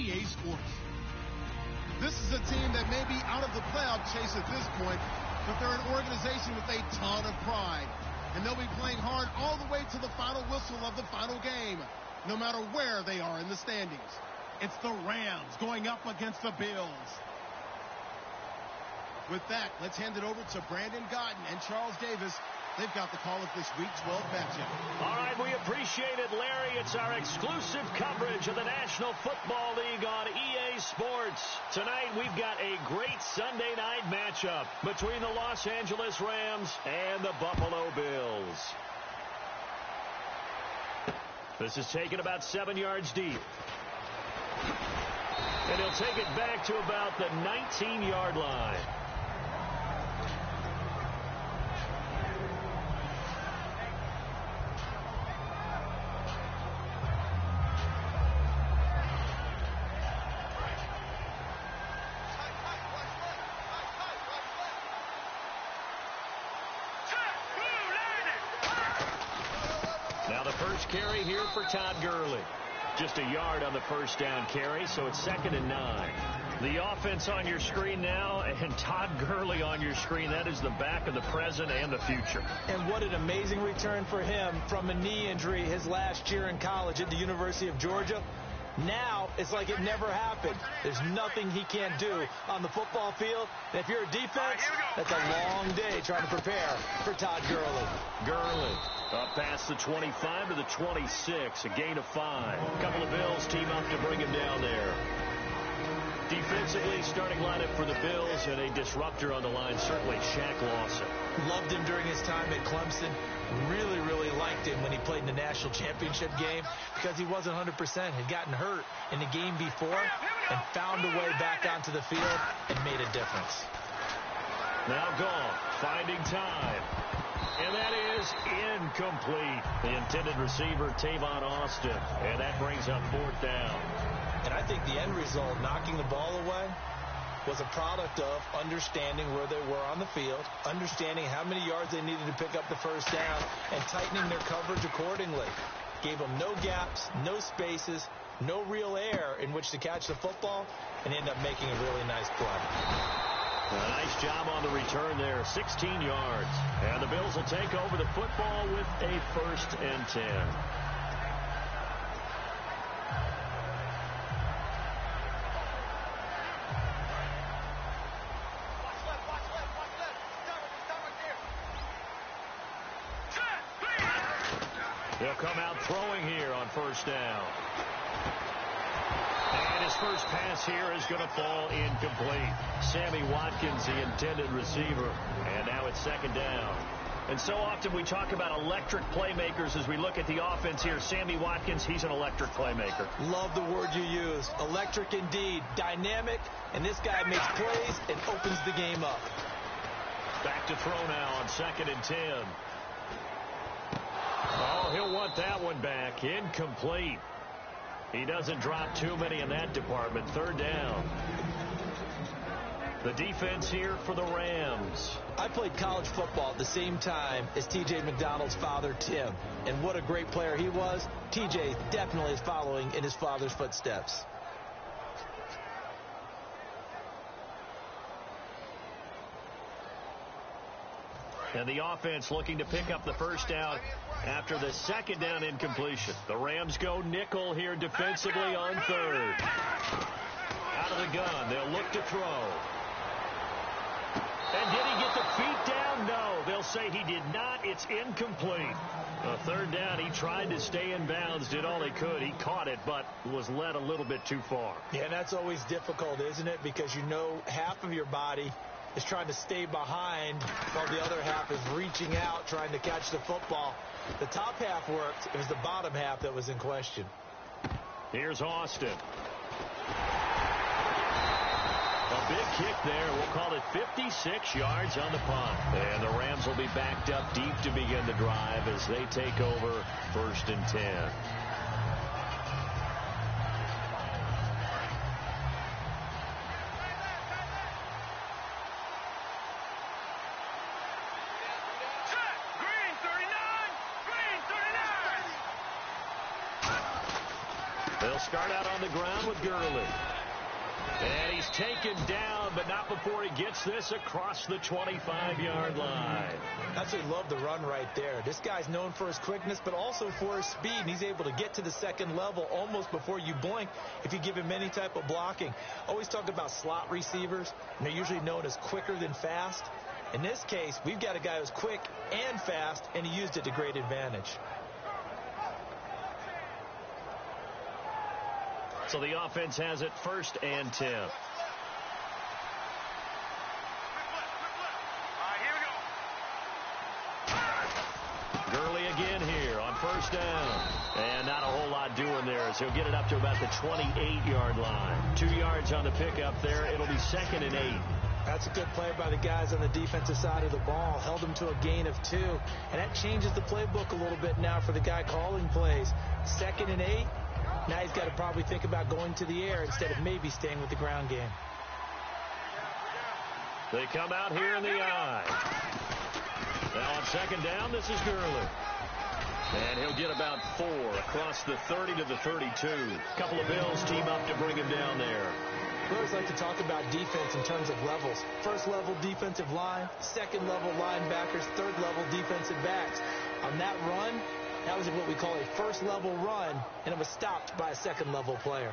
EA Sports. This is a team that may be out of the playoff chase at this point, but they're an organization with a ton of pride. And they'll be playing hard all the way to the final whistle of the final game, no matter where they are in the standings. It's the Rams going up against the Bills. With that, let's hand it over to Brandon Gotten and Charles Davis. They've got the call of this Week 12 matchup. All right, we appreciate it, Larry. It's our exclusive coverage of the National Football League on EA Sports. Tonight, we've got a great Sunday night matchup between the Los Angeles Rams and the Buffalo Bills. This is taken about 7 yards deep. And he'll take it back to about the 19-yard line. Now the first carry here for Todd Gurley. Just a yard on the first down carry, so it's 2nd and 9. The offense on your screen now, and Todd Gurley on your screen. That is the back of the present and the future. And what an amazing return for him from a knee injury his last year in college at the University of Georgia. Now it's like it never happened. There's nothing he can't do on the football field. And if you're a defense, that's a long day trying to prepare for Todd Gurley. Gurley up past the 25 to the 26, a gain of 5. A couple of Bills team up to bring him down there. Defensively, starting lineup for the Bills, and a disruptor on the line, certainly Shaq Lawson. Loved him during his time at Clemson. Really, really liked him when he played in the national championship game because he wasn't 100%, had gotten hurt in the game before and found a way back onto the field and made a difference. Now gone, finding time. And that is incomplete. The intended receiver, Tavon Austin. And that brings up 4th down. And I think the end result, knocking the ball away, was a product of understanding where they were on the field, understanding how many yards they needed to pick up the first down, and tightening their coverage accordingly. Gave them no gaps, no spaces, no real air in which to catch the football, and end up making a really nice play. A nice job on the return there, 16 yards. And the Bills will take over the football with a 1st and 10. They'll come out throwing here on 1st down. And his first pass here is going to fall incomplete. Sammy Watkins, the intended receiver. And now it's 2nd down. And so often we talk about electric playmakers as we look at the offense here. Sammy Watkins, he's an electric playmaker. Love the word you use. Electric indeed. Dynamic. And this guy makes plays and opens the game up. Back to throw now on 2nd and 10. Oh, he'll want that one back. Incomplete. He doesn't drop too many in that department. 3rd down. The defense here for the Rams. I played college football at the same time as T.J. McDonald's father, Tim. And what a great player he was. T.J. definitely is following in his father's footsteps. And the offense looking to pick up the first down after the 2nd down incompletion. The Rams go nickel here defensively on 3rd. Out of the gun. They'll look to throw. And did he get the feet down? No. They'll say he did not. It's incomplete. 3rd down, he tried to stay in bounds, did all he could. He caught it, but was led a little bit too far. Yeah, and that's always difficult, isn't it? Because you know half of your body is trying to stay behind while the other half is reaching out, trying to catch the football. The top half worked. It was the bottom half that was in question. Here's Austin. A big kick there. We'll call it 56 yards on the punt. And the Rams will be backed up deep to begin the drive as they take over 1st and 10. start out on the ground with Gurley. And he's taken down, but not before he gets this across the 25-yard line. Absolutely love the run right there. This guy's known for his quickness, but also for his speed, and he's able to get to the second level almost before you blink if you give him any type of blocking. Always talk about slot receivers, and they're usually known as quicker than fast. In this case, we've got a guy who's quick and fast, and he used it to great advantage. So the offense has it 1st and 10. Gurley again here on 1st down. And not a whole lot doing there as he'll get it up to about the 28-yard line. 2 yards on the pickup there. It'll be 2nd and 8. That's a good play by the guys on the defensive side of the ball. Held them to a gain of 2. And that changes the playbook a little bit now for the guy calling plays. 2nd and 8. Now he's got to probably think about going to the air instead of maybe staying with the ground game. They come out here in the eye. Now on 2nd down, this is Gurley. And he'll get about 4 across the 30 to the 32. Couple of Bills team up to bring him down there. We always like to talk about defense in terms of levels. 1st level defensive line, 2nd level linebackers, 3rd level defensive backs. On that run, that was what we call a 1st level run, and it was stopped by a 2nd level player.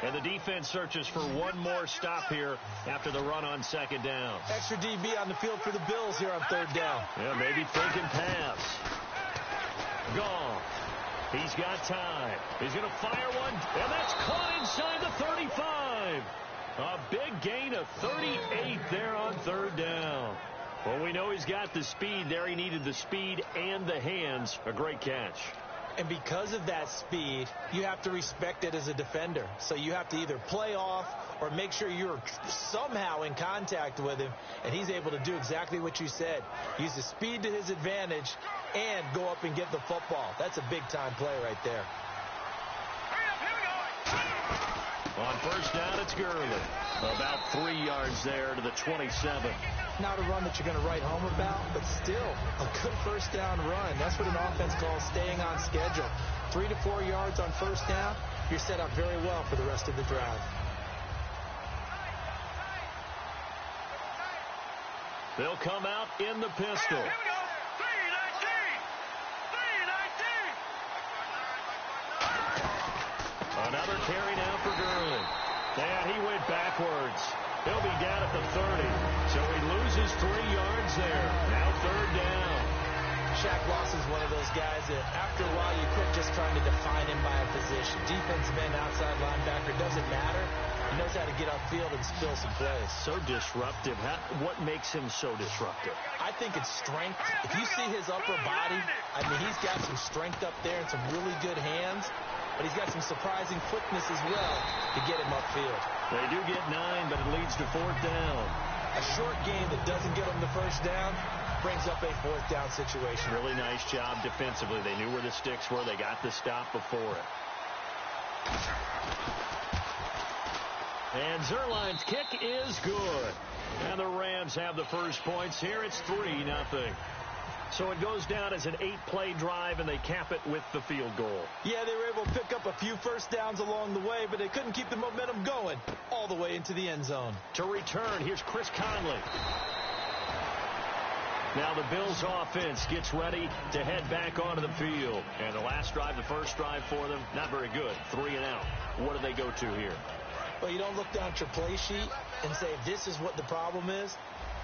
And the defense searches for one more stop here after the run on 2nd down. Extra DB on the field for the Bills here on 3rd down. Yeah, maybe thinking pass. Gone. He's got time. He's going to fire one, and that's caught inside the 35. A big gain of 38 there on 3rd down. Well, we know he's got the speed there. He needed the speed and the hands. A great catch. And because of that speed, you have to respect it as a defender. So you have to either play off or make sure you're somehow in contact with him. And he's able to do exactly what you said. Use the speed to his advantage and go up and get the football. That's a big-time play right there. On 1st down, it's Gurley. About 3 yards there to the 27. Not a run that you're going to write home about, but still a good 1st down run. That's what an offense calls staying on schedule. 3 to 4 yards on 1st down, you're set up very well for the rest of the drive. They'll come out in the pistol. Another carry now for Gurley. And he went backwards. He'll be down at the 30. So he loses 3 yards there. Now 3rd down. Shaq Loss is one of those guys that after a while you quit just trying to define him by a position. Defensive end, outside linebacker, doesn't matter. He knows how to get upfield and spill some plays. So disruptive. What makes him so disruptive? I think it's strength. If you see his upper body, I mean, he's got some strength up there and some really good hands. But he's got some surprising quickness as well to get him upfield. They do get 9, but it leads to 4th down. A short game that doesn't get them the 1st down brings up a 4th down situation. Really nice job defensively. They knew where the sticks were. They got the stop before it. And Zerline's kick is good. And the Rams have the first points here. It's 3-0. So it goes down as an 8-play drive, and they cap it with the field goal. Yeah, they were able to pick up a few 1st downs along the way, but they couldn't keep the momentum going all the way into the end zone. To return, here's Chris Conley. Now the Bills offense gets ready to head back onto the field. And the last drive, the first drive for them, not very good. 3 and out. What do they go to here? Well, you don't look down at your play sheet and say, this is what the problem is.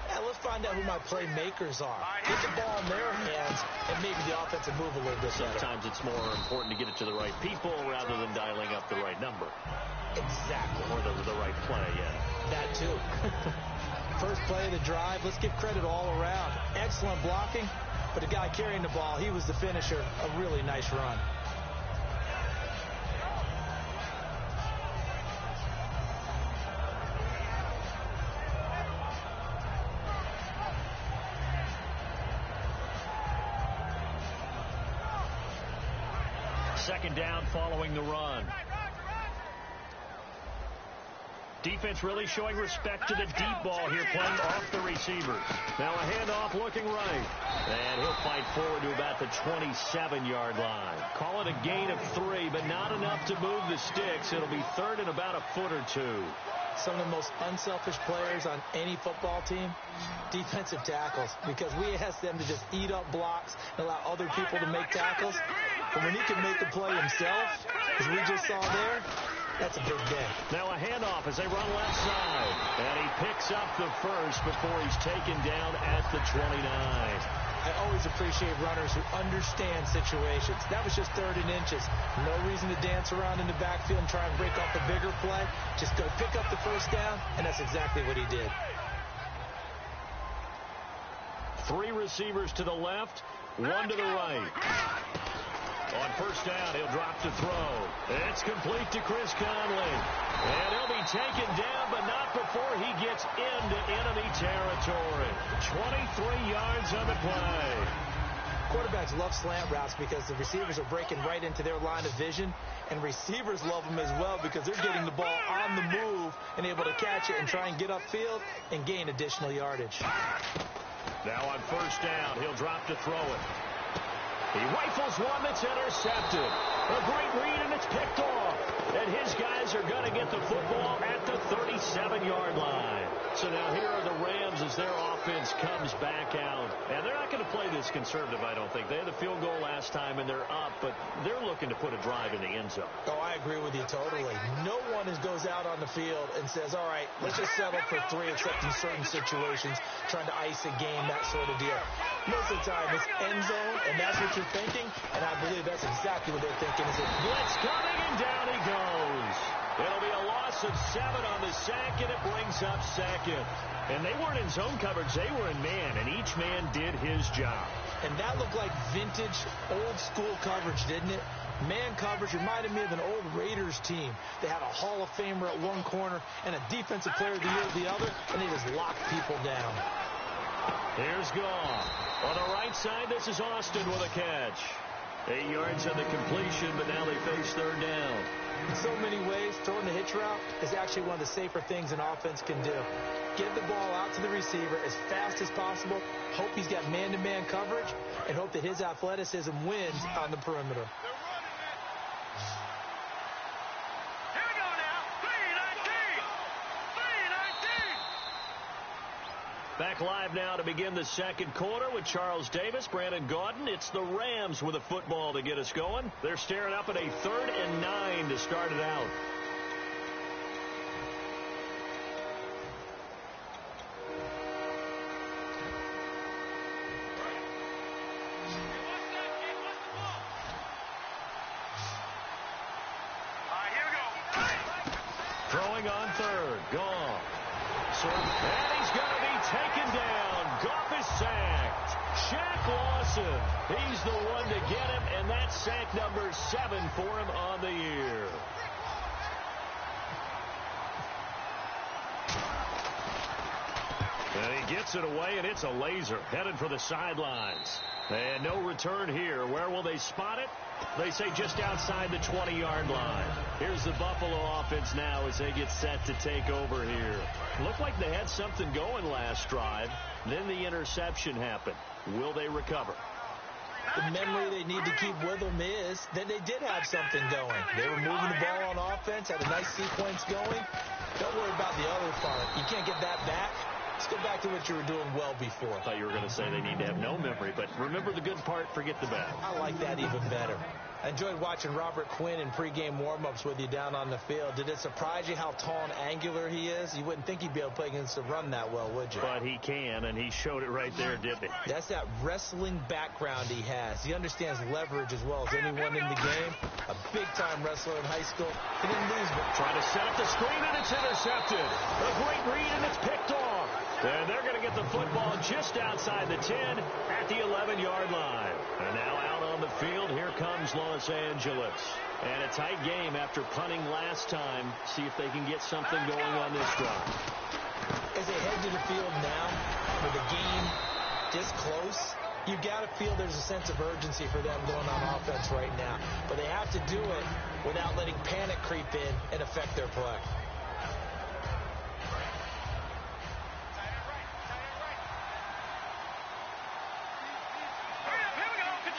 Yeah, let's find out who my playmakers are. Get the ball in their hands, and maybe the offense will move a little bit better. Sometimes it's more important to get it to the right people rather than dialing up the right number. Exactly. Or the right play, yeah. That too. First play of the drive, let's give credit all around. Excellent blocking, but the guy carrying the ball, he was the finisher. A really nice run. Second down following the run. Defense really showing respect to the deep ball here, playing off the receivers. Now a handoff looking right. And he'll fight forward to about the 27-yard line. Call it a gain of 3, but not enough to move the sticks. It'll be third and about a foot or two. Some of the most unselfish players on any football team, defensive tackles, because we ask them to just eat up blocks and allow other people to make tackles. But when he can make the play himself, as we just saw there, that's a big day. Now a handoff as they run left side. And he picks up the first before he's taken down at the 29. I always appreciate runners who understand situations. That was just 3rd and inches. No reason to dance around in the backfield and try and break off a bigger play. Just go pick up the first down, and that's exactly what he did. 3 receivers to the left, 1 to the right. On first down, he'll drop to throw. It's complete to Chris Conley. And he'll be taken down, but not before he gets into enemy territory. 23 yards on the play. Quarterbacks love slant routes because the receivers are breaking right into their line of vision, and receivers love them as well because they're getting the ball on the move and able to catch it and try and get upfield and gain additional yardage. Now on first down, he'll drop to throw it. He rifles one that's intercepted. A great read, and it's picked off. And his guys are going to get the football at the 37-yard line. So now here are the Rams as their offense comes back out. And they're not going to play this conservative, I don't think. They had the field goal last time, and they're up, but they're looking to put a drive in the end zone. Oh, I agree with you totally. No one goes out on the field and says, all right, let's just settle for 3 except in certain situations, trying to ice a game, that sort of deal. Most of the time, it's end zone, and that's what you're thinking, and I believe that's exactly what they're thinking. Is it blitz coming, and down he goes. It'll be a loss of 7 on the sack, and it brings up second. And they weren't in zone coverage. They were in man, and each man did his job. And that looked like vintage, old-school coverage, didn't it? Man coverage reminded me of an old Raiders team. They had a Hall of Famer at one corner and a defensive player of the year at the other, and they just locked people down. Here's Goff. On the right side, this is Austin with a catch. 8 yards on the completion, but now they face third down. In so many ways, throwing the hitch route is actually one of the safer things an offense can do. Get the ball out to the receiver as fast as possible, hope he's got man-to-man coverage, and hope that his athleticism wins on the perimeter. Back live now to begin the second quarter with Charles Davis, Brandon Gaudin. It's the Rams with a football to get us going. They're staring up at a 3rd and 9 to start it out. Throwing on 3rd. Goff. And he's going to be taken down. Goff is sacked. Shaq Lawson, he's the one to get him, and that's sack number 7 for him on the year. And he gets it away, and it's a laser headed for the sidelines. And no return here. Where will they spot it? They say just outside the 20-yard line. Here's the Buffalo offense now as they get set to take over here. Looked like they had something going last drive. Then the interception happened. Will they recover? The memory they need to keep with them is that they did have something going. They were moving the ball on offense, had a nice sequence going. Don't worry about the other part. You can't get that back. Let's go back to what you were doing well before. I thought you were going to say they need to have no memory, but remember the good part, forget the bad. I like that even better. I enjoyed watching Robert Quinn in pregame warm-ups with you down on the field. Did it surprise you how tall and angular he is? You wouldn't think he'd be able to play against the run that well, would you? But he can, and he showed it right there, didn't he? That's that wrestling background he has. He understands leverage as well as anyone in the game. A big-time wrestler in high school. He didn't lose, but trying to set up the screen, and it's intercepted. A great read, and it's picked off. And they're going to get the football just outside the 10 at the 11-yard line. And now out on the field, here comes Los Angeles. And a tight game after punting last time. See if they can get something going on this drive. As they head to the field now, with the game this close, You got to feel there's a sense of urgency for them going on offense right now. But they have to do it without letting panic creep in and affect their play.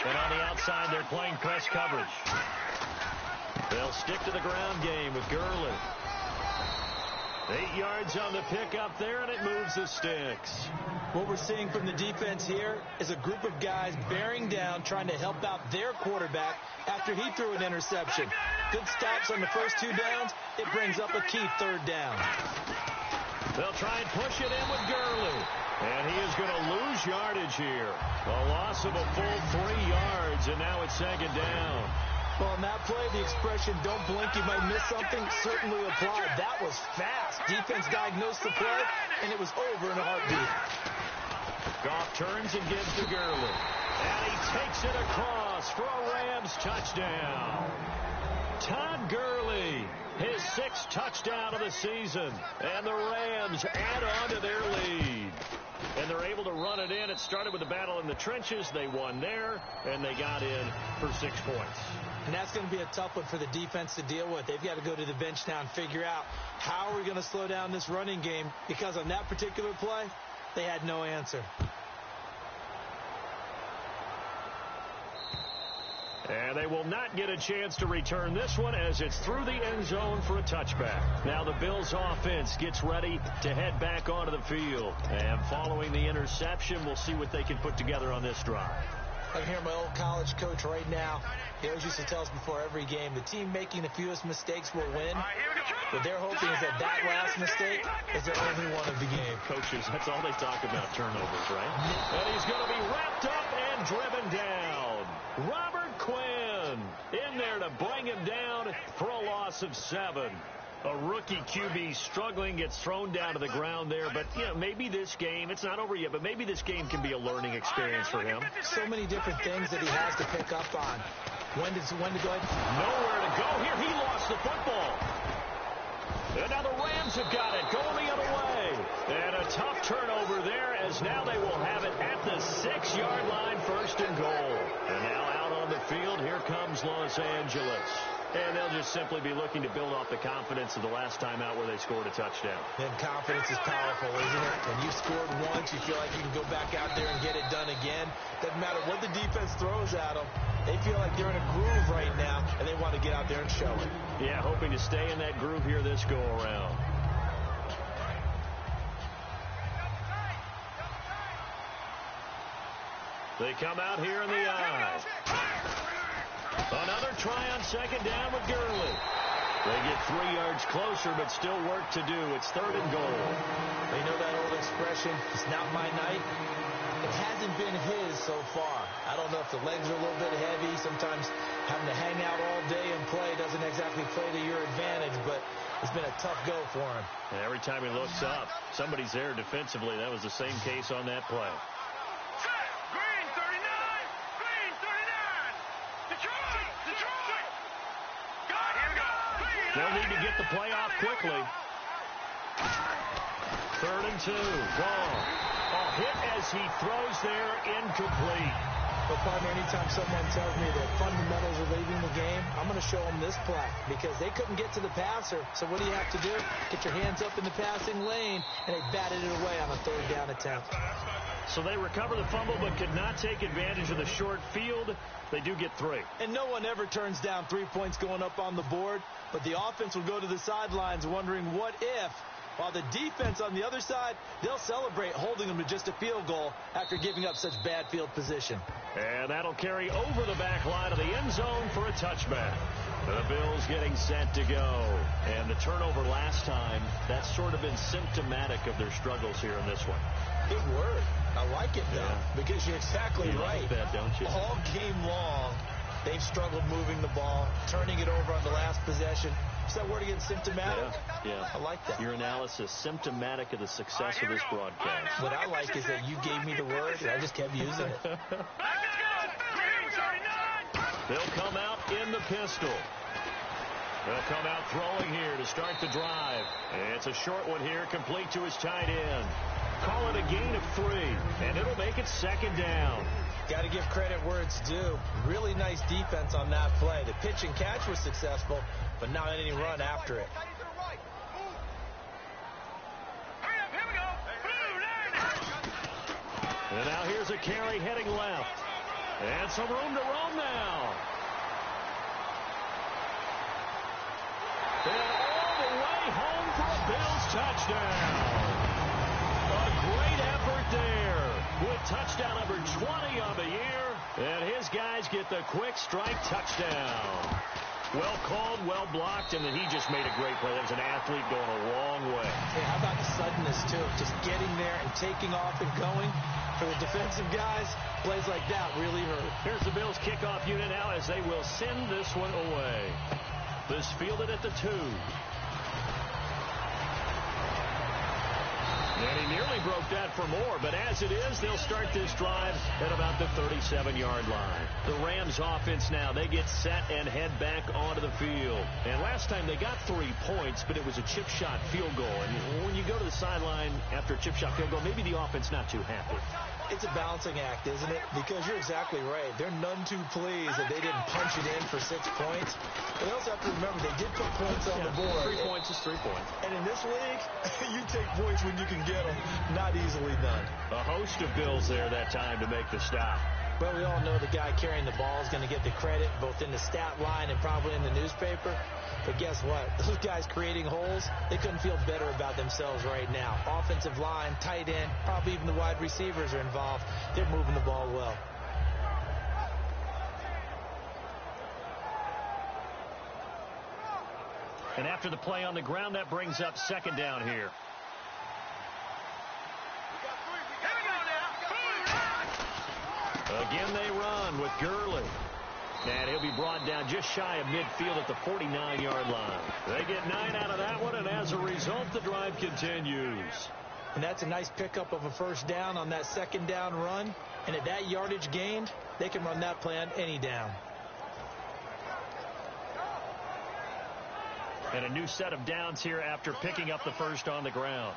And on the outside, they're playing press coverage. They'll stick to the ground game with Gurley. 8 yards on the pickup there, and it moves the sticks. What we're seeing from the defense here is a group of guys bearing down, trying to help out their quarterback after he threw an interception. Good stops on the first 2 downs. It brings up a key 3rd down. They'll try and push it in with Gurley. And he is going to lose yardage here. A loss of a full 3 yards, and now it's 2nd down. Well, on that play, the expression, don't blink, you might miss something, certainly applied. That was fast. Defense diagnosed the play, and it was over in a heartbeat. Goff turns and gives to Gurley. And he takes it across for a Rams touchdown. Todd Gurley, his 6th touchdown of the season. And the Rams add on to their lead. And they're able to run it in. It started with a battle in the trenches. They won there, and they got in for 6 points. And that's going to be a tough one for the defense to deal with. They've got to go to the bench now and figure out how are we going to slow down this running game, because on that particular play, they had no answer. And they will not get a chance to return this one as it's through the end zone for a touchback. Now the Bills offense gets ready to head back onto the field. And following the interception, we'll see what they can put together on this drive. I'm hearing my old college coach right now. He always used to tell us before every game, the team making the fewest mistakes will win. What they're hoping is that that last mistake is their only one of the game. Coaches, that's all they talk about, turnovers, right? And he's going to be wrapped up and driven down. Robert Quinn in there to bring him down for a loss of 7. A rookie QB struggling, gets thrown down to the ground there. But, you know, maybe this game, it's not over yet, but maybe this game can be a learning experience for him. So many different things that he has to pick up on. When to go ahead. Nowhere to go here. He lost the football. And now the Rams have got it, going the other way. And a tough turnover there, as now they will have it at the 6-yard line, 1st and goal. And now out on the field, here comes Los Angeles. And they'll just simply be looking to build off the confidence of the last time out where they scored a touchdown. And confidence is powerful, isn't it? When you've scored once, you feel like you can go back out there and get it done again. Doesn't matter what the defense throws at them. They feel like they're in a groove right now, and they want to get out there and show it. Yeah, hoping to stay in that groove here this go-around. They come out here in the eye. Another try on 2nd down with Gurley. They get 3 yards closer, but still work to do. It's 3rd and goal. You know that old expression, it's not my night? It hasn't been his so far. I don't know if the legs are a little bit heavy. Sometimes having to hang out all day and play doesn't exactly play to your advantage, but it's been a tough go for him. And every time he looks up, somebody's there defensively. That was the same case on that play. They'll need to get the play off quickly. 3rd and 2. Ball. A hit as he throws there, incomplete. But, partner, anytime someone tells me that fundamentals are leaving the game, I'm going to show them this play, because they couldn't get to the passer. So what do you have to do? Get your hands up in the passing lane, and they batted it away on a 3rd down attempt. So they recover the fumble but could not take advantage of the short field. They do get 3. And no one ever turns down 3 points going up on the board, but the offense will go to the sidelines wondering what if, while the defense on the other side, they'll celebrate holding them to just a field goal after giving up such bad field position. And that'll carry over the back line of the end zone for a touchback. The Bills getting set to go. And the turnover last time, that's sort of been symptomatic of their struggles here in this one. Good word. I like it, though, because you're exactly right. Like that, don't you? All game long, they've struggled moving the ball, turning it over on the last possession. Is that word again, symptomatic? Yeah. I like that. Your analysis, symptomatic of the success of this broadcast. What I like is that you gave me the word, and I just kept using it. They'll come out in the pistol. They'll come out throwing here to start the drive. And it's a short one here, complete to his tight end. Call it a gain of 3, and it'll make it 2nd down. Got to give credit where it's due. Really nice defense on that play. The pitch and catch was successful, but not any run after it. And now here's a carry heading left. And some room to roam now. And all the way home for a Bills touchdown. A great effort there with touchdown number 20 on the year. And his guys get the quick strike touchdown. Well called, well blocked, and then he just made a great play. That was an athlete going a long way. Hey, how about the suddenness, too? Just getting there and taking off and going. For the defensive guys, plays like that really hurt. Here's the Bills kickoff unit now as they will send this one away. This fielded at the 2. And he nearly broke that for more, but as it is, they'll start this drive at about the 37-yard line. The Rams offense now, they get set and head back onto the field. And last time they got 3 points, but it was a chip shot field goal. And when you go to the sideline after a chip shot field goal, maybe the offense not too happy. It's a balancing act, isn't it? Because you're exactly right. They're none too pleased that they didn't punch it in for 6 points. But they also have to remember they did put points on the board. 3 points is 3 points. And in this league, you take points when you can get them. Not easily done. A host of Bills there that time to make the stop. Well, we all know the guy carrying the ball is going to get the credit, both in the stat line and probably in the newspaper. But guess what? Those guys creating holes, they couldn't feel better about themselves right now. Offensive line, tight end, probably even the wide receivers are involved. They're moving the ball well. And after the play on the ground, that brings up 2nd down here. Again, they run with Gurley. And he'll be brought down just shy of midfield at the 49-yard line. They get 9 out of that one, and as a result, the drive continues. And that's a nice pickup of a 1st down on that 2nd down run. And at that yardage gained, they can run that play on any down. And a new set of downs here after picking up the 1st on the ground.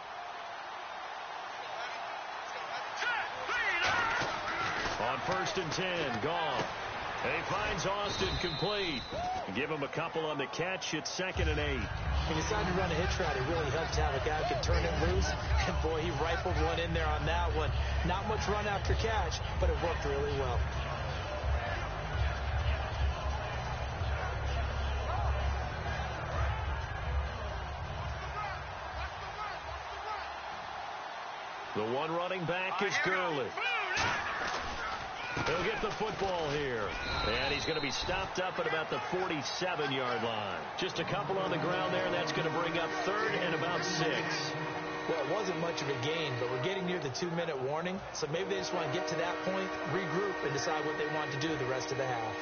On 1st and 10, Goff. He finds Austin complete. Give him a couple on the catch. It's 2nd and 8. He decided to run a hitch route. It really helped to have a guy who could turn it loose. And, boy, he rifled one in there on that one. Not much run after catch, but it worked really well. The one running back is Gurley. He'll get the football here. And he's going to be stopped up at about the 47-yard line. Just a couple on the ground there, and that's going to bring up 3rd and about 6. Well, it wasn't much of a gain, but we're getting near the 2-minute warning. So maybe they just want to get to that point, regroup, and decide what they want to do the rest of the half.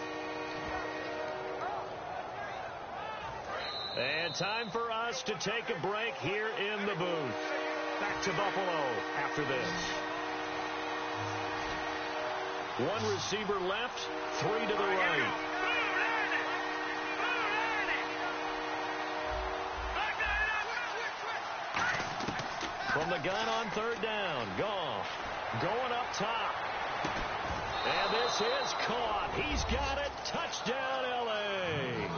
And time for us to take a break here in the booth. Back to Buffalo after this. 1 receiver left, 3 to the right. From the gun on 3rd down, Goff going up top. And this is caught. He's got it. Touchdown, L.A.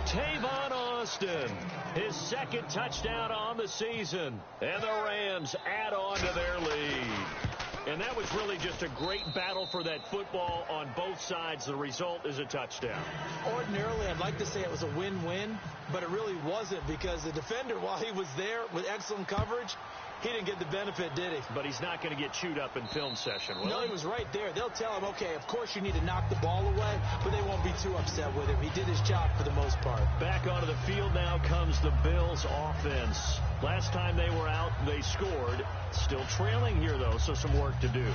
Tavon Austin, his 2nd touchdown on the season. And the Rams add on to their lead. And that was really just a great battle for that football on both sides. The result is a touchdown. Ordinarily, I'd like to say it was a win-win, but it really wasn't because the defender, while he was there with excellent coverage, he didn't get the benefit, did he? But he's not going to get chewed up in film session, will No, he? he was right there. They'll tell him, okay, of course you need to knock the ball away, but they won't be too upset with him. He did his job for the most part. Back onto the field now comes the Bills offense. Last time they were out, they scored. Still trailing here, though, so some work to do.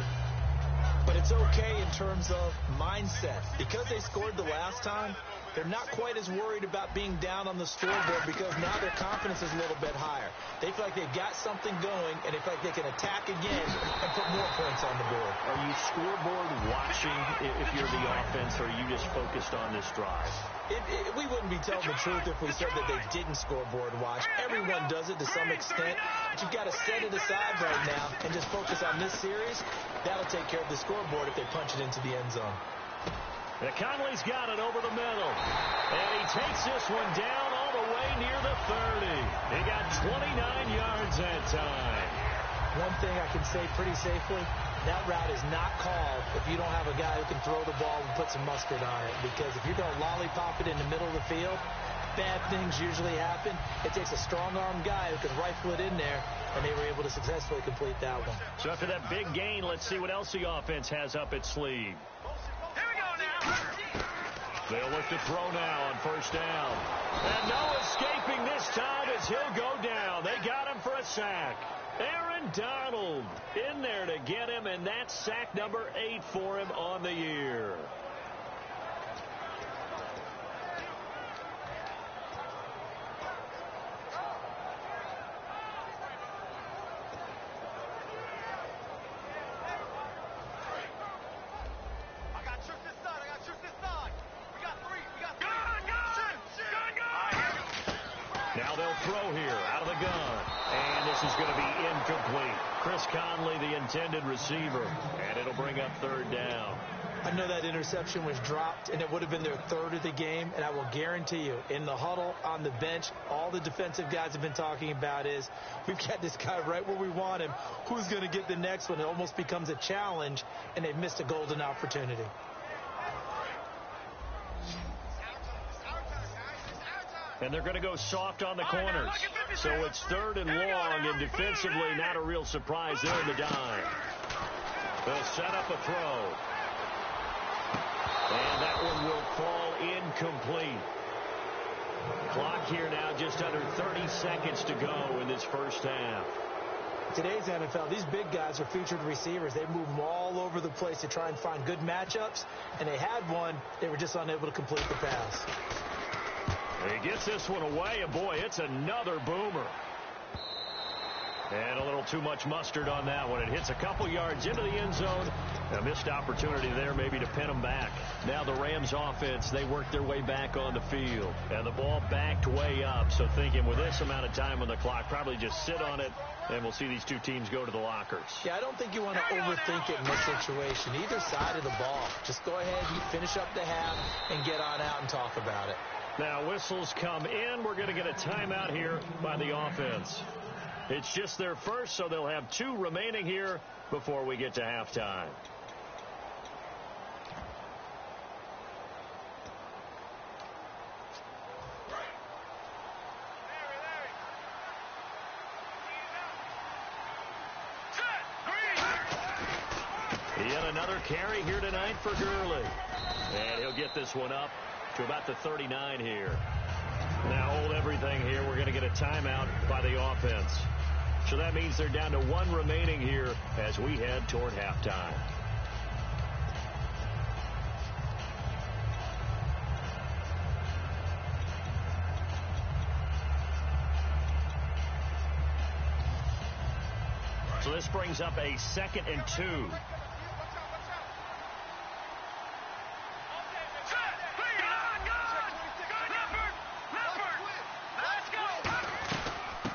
but it's okay in terms of mindset. Because they scored the last time, they're not quite as worried about being down on the scoreboard because now their confidence is a little bit higher. They feel like they've got something going, and they feel like they can attack again and put more points on the board. Are you scoreboard watching if you're the offense, or are you just focused on this drive? We wouldn't be telling the truth if we said that they didn't scoreboard watch. Everyone does it to some extent, but you've got to set it aside right now and just focus on this series. That'll take care of the scoreboard if they punch it into the end zone. Conley's got it over the middle, and he takes this one down all the way near the 30. He got 29 yards that time. One thing I can say pretty safely, that route is not called if you don't have a guy who can throw the ball and put some mustard on it. Because if you're going to lollipop it in the middle of the field, bad things usually happen. It takes a strong-armed guy who can rifle it in there, and they were able to successfully complete that one. So after that big gain, let's see what else the offense has up its sleeve. They'll look to throw now on first down. And no escaping this time as he'll go down. They got him for a sack. Aaron Donald in there to get him, and that's sack number 8 for him on the year. Now they'll throw here out of the gun. And this is going to be incomplete. Chris Conley, the intended receiver. And it'll bring up third down. I know that interception was dropped, and it would have been their third of the game. And I will guarantee you, in the huddle, on the bench, all the defensive guys have been talking about is, we've got this guy right where we want him. Who's going to get the next one? It almost becomes a challenge, and they've missed a golden opportunity. And they're going to go soft on the corners. So it's third and long, and defensively not a real surprise there in the dime. They'll set up a throw. And that one will fall incomplete. Clock here now just under 30 seconds to go in this first half. Today's NFL, these big guys are featured receivers. They move them all over the place to try and find good matchups. And they had one. They were just unable to complete the pass. He gets this one away, and boy, it's another boomer. And a little too much mustard on that one. It hits a couple yards into the end zone. A missed opportunity there maybe to pin them back. Now the Rams offense, they work their way back on the field. And the ball backed way up. So thinking with this amount of time on the clock, probably just sit on it, and we'll see these two teams go to the lockers. Yeah, I don't think you want to overthink it in this situation. Either side of the ball. Just go ahead, you finish up the half, and get on out and talk about it. Now whistles come in. We're going to get a timeout here by the offense. It's just their first, so they'll have 2 remaining here before we get to halftime. Yet another carry here tonight for Gurley. And he'll get this one up to about the 39 here. Now hold everything here. We're going to get a timeout by the offense. So that means they're down to 1 remaining here as we head toward halftime. So this brings up a 2nd and 2.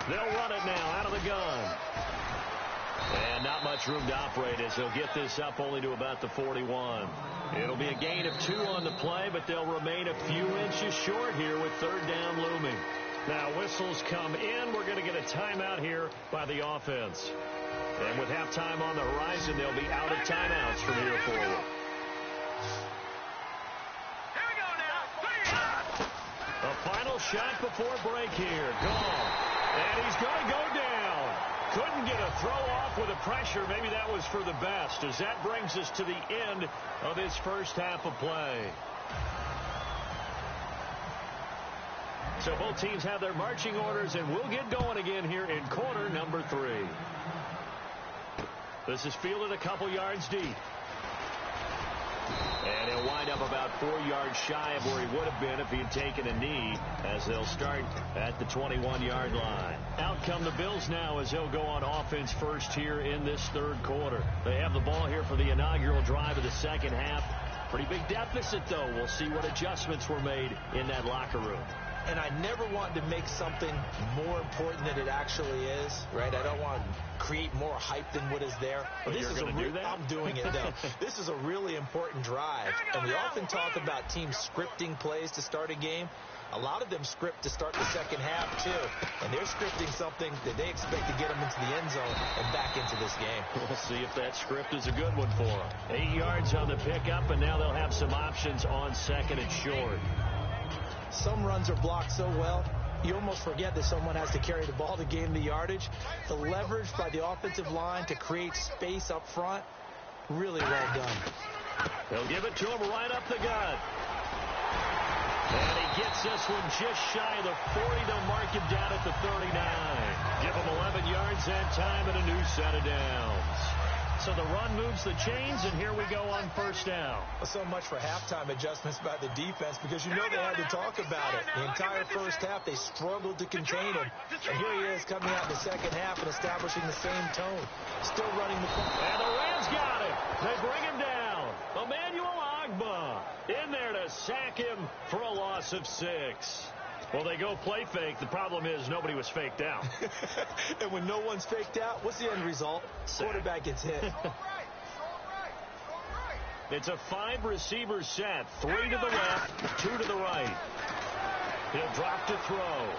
They'll run it now out of the gun. And not much room to operate as they'll get this up only to about the 41. It'll be a gain of 2 on the play, but they'll remain a few inches short here with third down looming. Now whistles come in. We're going to get a timeout here by the offense. And with halftime on the horizon, they'll be out of timeouts from here forward. A final shot before break here. Gone. And he's going to go down. Couldn't get a throw off with the pressure. Maybe that was for the best, as that brings us to the end of this first half of play. So both teams have their marching orders, and we'll get going again here in quarter number 3. This is fielded a couple yards deep. to wind up about 4 yards shy of where he would have been if he had taken a knee, as they'll start at the 21-yard line. Out come the Bills now as they'll go on offense first here in this third quarter. They have the ball here for the inaugural drive of the second half. Pretty big deficit, though. We'll see what adjustments were made in that locker room. And I never want to make something more important than it actually is, right? I don't want to create more hype than what is there. But you're going to do that? I'm doing it, though. This is a really important drive. And we often talk about teams scripting plays to start a game. A lot of them script to start the second half, too. And they're scripting something that they expect to get them into the end zone and back into this game. We'll see if that script is a good one for them. 8 yards on the pickup, and now they'll have some options on second and short. Some runs are blocked so well, you almost forget that someone has to carry the ball to gain the yardage. The leverage by the offensive line to create space up front, really well done. They'll give it to him right up the gut. And he gets this one just shy of the 40. They'll mark him down at the 39. Give him 11 yards that time and a new set of downs. So the run moves the chains, and here we go on first down. So much for halftime adjustments by the defense, because you know they had to talk about it. The entire first half, they struggled to contain him. And here he is coming out in the second half and establishing the same tone. Still running the ball. And the Rams got him. They bring him down. Emmanuel Ogbah in there to sack him for a loss of 6. Well, they go play fake. The problem is nobody was faked out. And when no one's faked out, what's the end result? Quarterback gets hit. It's a 5-receiver set. 3 to the left, 2 to the right. He'll drop to throw.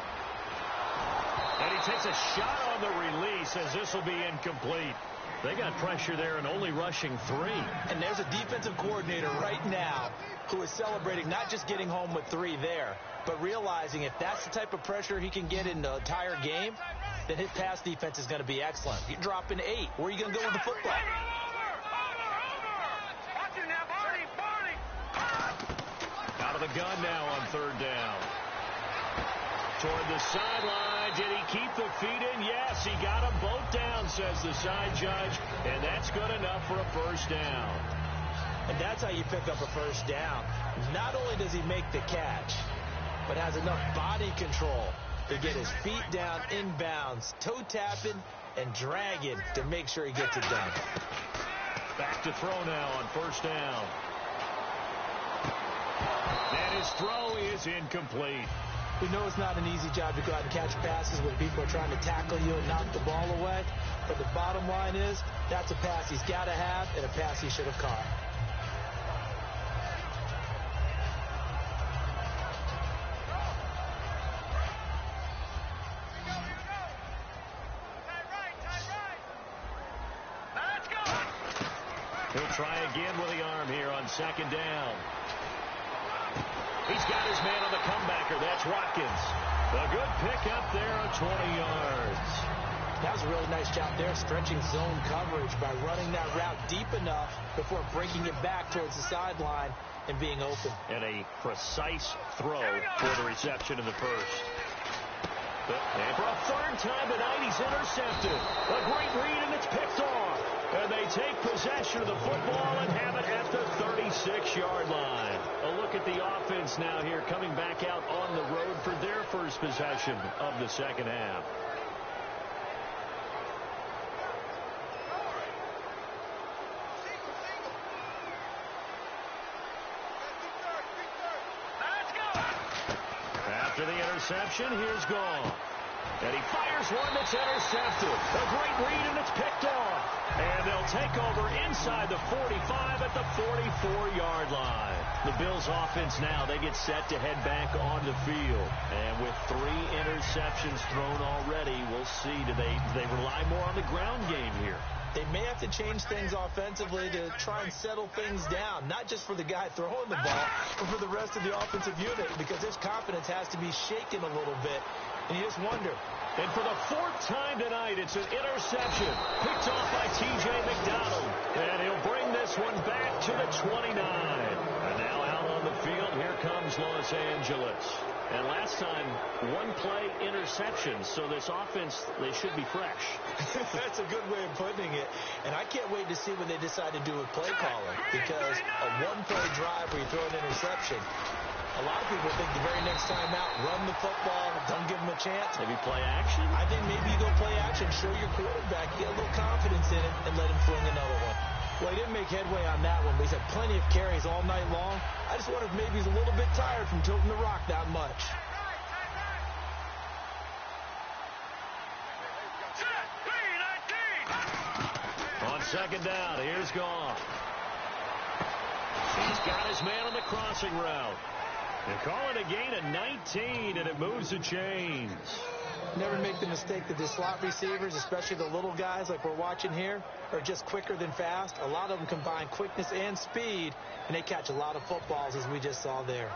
And he takes a shot on the release, as this will be incomplete. They got pressure there and only rushing 3. And there's a defensive coordinator right now who is celebrating not just getting home with 3 there, but realizing if that's the type of pressure he can get in the entire game, then his pass defense is going to be excellent. You're dropping 8. Where are you going to go with the football? Out of the gun now on third down. Toward the sideline. Did he keep the feet in? Yes, he got them both down, says the side judge. And that's good enough for a first down. And that's how you pick up a first down. Not only does he make the catch, but has enough body control to get his feet down inbounds, toe tapping and dragging to make sure he gets it done. Back to throw now on first down. And his throw is incomplete. We know it's not an easy job to go out and catch passes when people are trying to tackle you and knock the ball away. But the bottom line is, that's a pass he's got to have and a pass he should have caught. He'll try again with the arm here on second down. He's got his man on the comebacker. That's Watkins. A good pickup there on 20 yards. That was a really nice job there, stretching zone coverage by running that route deep enough before breaking it back towards the sideline and being open. And a precise throw for the reception in the first. And for a third time tonight, he's intercepted. A great read, and it's picked off. And they take possession of the football and have it at the 36-yard line. A look at the offense now here, coming back out on the road for their first possession of the second half. After the interception, here's Gall. And he fires one that's intercepted. A great read, and it's picked off. And they'll take over inside the 45 at the 44-yard line. The Bills' offense now, they get set to head back on the field. And with 3 interceptions thrown already, we'll see. Do they rely more on the ground game here? They may have to change things offensively to try and settle things down, not just for the guy throwing the ball, but for the rest of the offensive unit, because his confidence has to be shaken a little bit. And you just wonder. And for the 4th time tonight, it's an interception picked off by T.J. McDonald. And he'll bring this one back to the 29. And now out on the field, here comes Los Angeles. And last time, one-play interception. So this offense, they should be fresh. That's a good way of putting it. And I can't wait to see what they decide to do with play calling. Because a one-play drive where you throw an interception, a lot of people think the very next time out, run the football, don't give them a chance. Maybe play action? I think maybe you go play action, show your quarterback, get a little confidence in it, and let him fling another one. Well, he didn't make headway on that one, but he's had plenty of carries all night long. I just wonder if maybe he's a little bit tired from tilting the rock that much. On second down, here's Goff. He's got his man on the crossing route. They call it a gain of 19, and it moves the chains. Never make the mistake that the slot receivers, especially the little guys like we're watching here, are just quicker than fast. A lot of them combine quickness and speed, and they catch a lot of footballs, as we just saw there.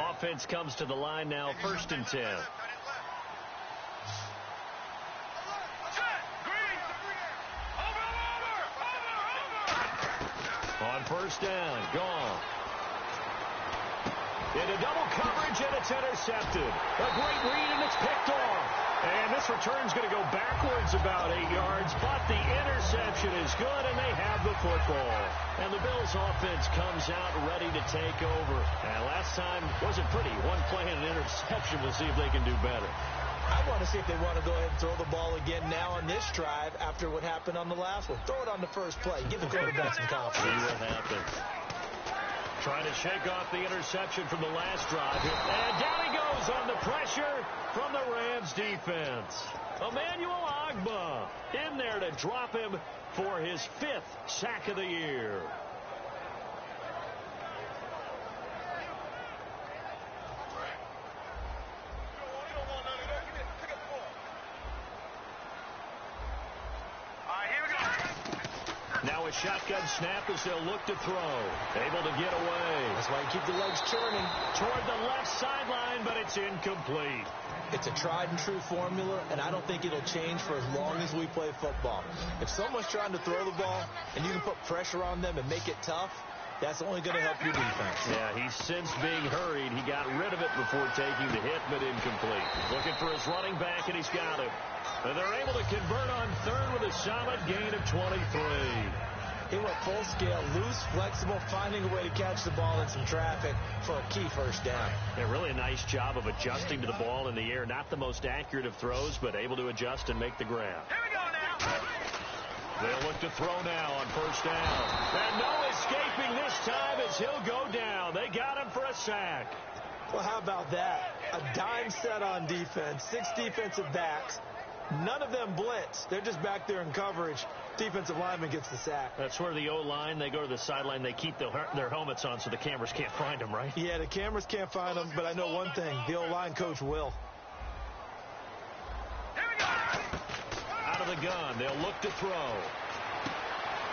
Offense comes to the line now, 1st and 10. On 1st down, Goff. Into double coverage, and it's intercepted. A great read, and it's picked off. And this return's going to go backwards about 8 yards, but the interception is good, and they have the football. And the Bills' offense comes out ready to take over. And last time wasn't pretty. One play and an interception. We'll see if they can do better. I want to see if they want to go ahead and throw the ball again now on this drive after what happened on the last one. Throw it on the first play. Give the quarterback some confidence. See what happens. Trying to shake off the interception from the last drive. And down he goes on the pressure from the Rams defense. Emmanuel Ogbah in there to drop him for his 5th sack of the year. Now a shotgun snap as they'll look to throw. Able to get away. That's why you keep the legs churning. Toward the left sideline, but it's incomplete. It's a tried and true formula, and I don't think it'll change for as long as we play football. If someone's trying to throw the ball and you can put pressure on them and make it tough, that's only going to help your defense. Yeah, he's since being hurried. He got rid of it before taking the hit, but incomplete. Looking for his running back, and he's got him. And they're able to convert on 3rd with a solid gain of 23. He went full scale, loose, flexible, finding a way to catch the ball in some traffic for a key 1st down. Yeah, really a nice job of adjusting to the ball in the air. Not the most accurate of throws, but able to adjust and make the grab. Here we go now. They'll look to throw now on 1st down. And no escaping this time as he'll go down. They got him for a sack. Well, how about that? A dime set on defense, 6 defensive backs. None of them blitz. They're just back there in coverage. Defensive lineman gets the sack. That's where the O-line, they go to the sideline, they keep their helmets on so the cameras can't find them, right? Yeah, the cameras can't find them, but I know one thing. The O-line coach will. Here we go. Out of the gun, they'll look to throw.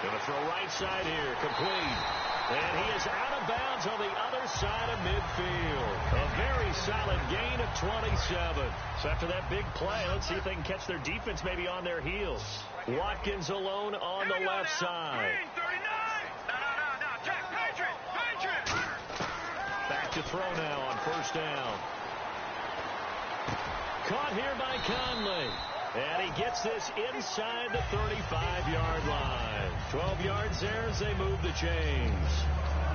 Going to throw right side here, complete. And he is out of bounds on the other side of midfield. A very solid gain of 27. So after that big play, let's see if they can catch their defense maybe on their heels. Watkins alone on the left side. Green, 39. No. Jack, Patriot. Back to throw now on 1st down. Caught here by Conley. And he gets this inside the 35-yard line. 12 yards there as they move the chains.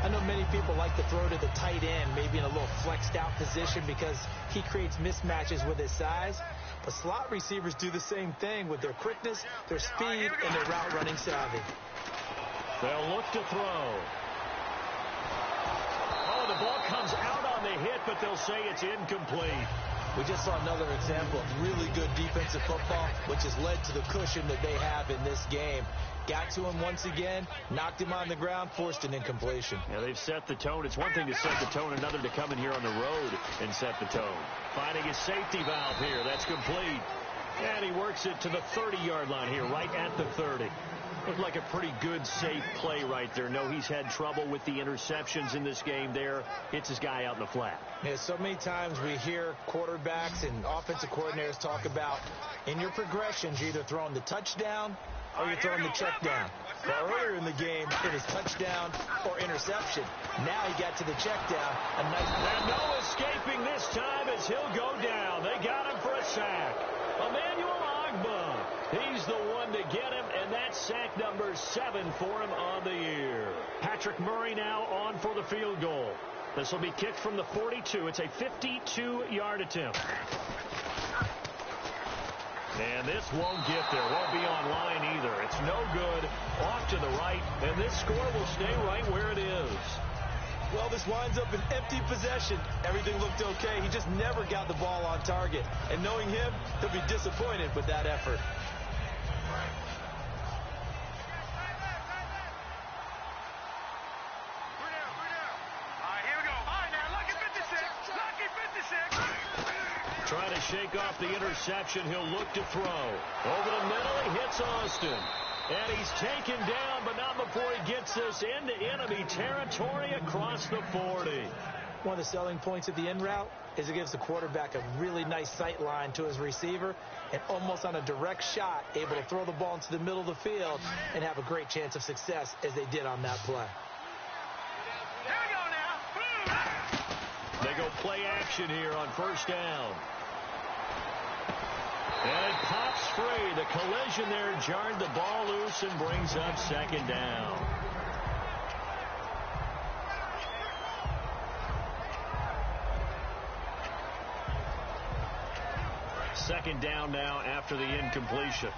I know many people like to throw to the tight end, maybe in a little flexed out position because he creates mismatches with his size. But slot receivers do the same thing with their quickness, their speed, and their route running savvy. They'll look to throw. Oh, the ball comes out on the hit, but they'll say it's incomplete. We just saw another example of really good defensive football, which has led to the cushion that they have in this game. Got to him once again, knocked him on the ground, forced an incompletion. Yeah, they've set the tone. It's one thing to set the tone, another to come in here on the road and set the tone. Finding his safety valve here. That's complete. And he works it to the 30-yard line here, right at the 30. Looked like a pretty good, safe play right there. No, he's had trouble with the interceptions in this game there. Hits his guy out in the flat. Yeah, so many times we hear quarterbacks and offensive coordinators talk about in your progressions, you're either throwing the touchdown or you're throwing the check down. Now, earlier in the game, it was touchdown or interception. Now he got to the check down. And no escaping this time as he'll go down. They got him for a sack. Emmanuel Ogbah. He's the one to get him, and that's sack number 7 for him on the year. Patrick Murray now on for the field goal. This will be kicked from the 42. It's a 52-yard attempt. And this won't get there. Won't be on line either. It's no good. Off to the right. And this score will stay right where it is. Well, this winds up an empty possession. Everything looked okay. He just never got the ball on target. And knowing him, he'll be disappointed with that effort. Trying to shake off the interception. He'll look to throw. Over the middle, he hits Austin. And he's taken down, but not before he gets this into enemy territory across the 40. One of the selling points of the in route is it gives the quarterback a really nice sight line to his receiver and almost on a direct shot able to throw the ball into the middle of the field and have a great chance of success as they did on that play. They go play action here on first down. And it pops free. The collision there jarred the ball loose and brings up second down. Second down now after the incompletion.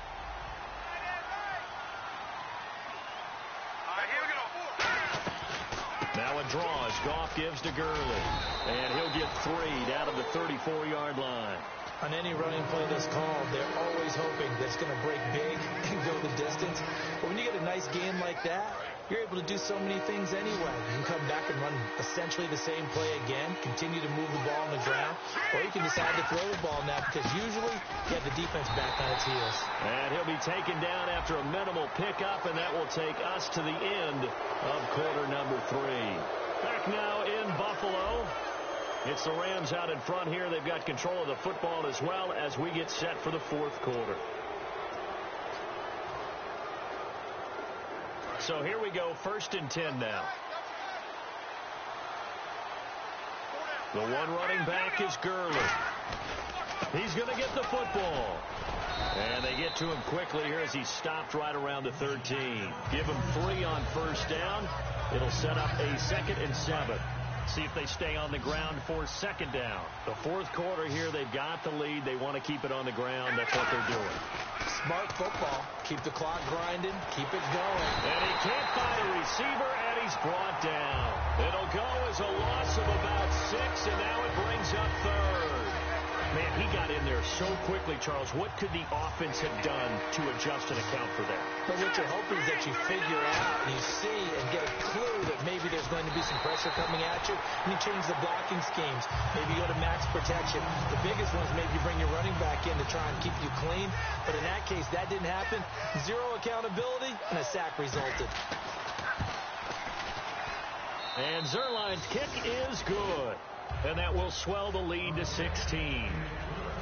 Now a draw as Goff gives to Gurley. And he'll get 3 down at the 34-yard line. On any running play that's called, they're always hoping that it's going to break big and go the distance. But when you get a nice gain like that, you're able to do so many things anyway. You can come back and run essentially the same play again, continue to move the ball on the ground, or you can decide to throw the ball now because usually you have the defense back on its heels. And he'll be taken down after a minimal pickup, and that will take us to the end of quarter number 3. Back now in Buffalo. It's the Rams out in front here. They've got control of the football as well as we get set for the fourth quarter. So here we go, 1st and 10 now. The one running back is Gurley. He's going to get the football. And they get to him quickly here as he's stopped right around the 13. Give him 3 on first down. It'll set up a 2nd and 7. See if they stay on the ground for second down. The fourth quarter here, they've got the lead. They want to keep it on the ground. That's what they're doing. Smart football. Keep the clock grinding. Keep it going. And he can't find a receiver, and he's brought down. It'll go as a loss of about 6, and now it brings up 3rd. Man, he got in there so quickly, Charles. What could the offense have done to adjust and account for that? But what you're hoping is that you figure out and you see and get a clue that maybe there's going to be some pressure coming at you, and you change the blocking schemes. Maybe you go to max protection. The biggest one is maybe you bring your running back in to try and keep you clean. But in that case, that didn't happen. 0 accountability, and a sack resulted. And Zerline's kick is good. And that will swell the lead to 16.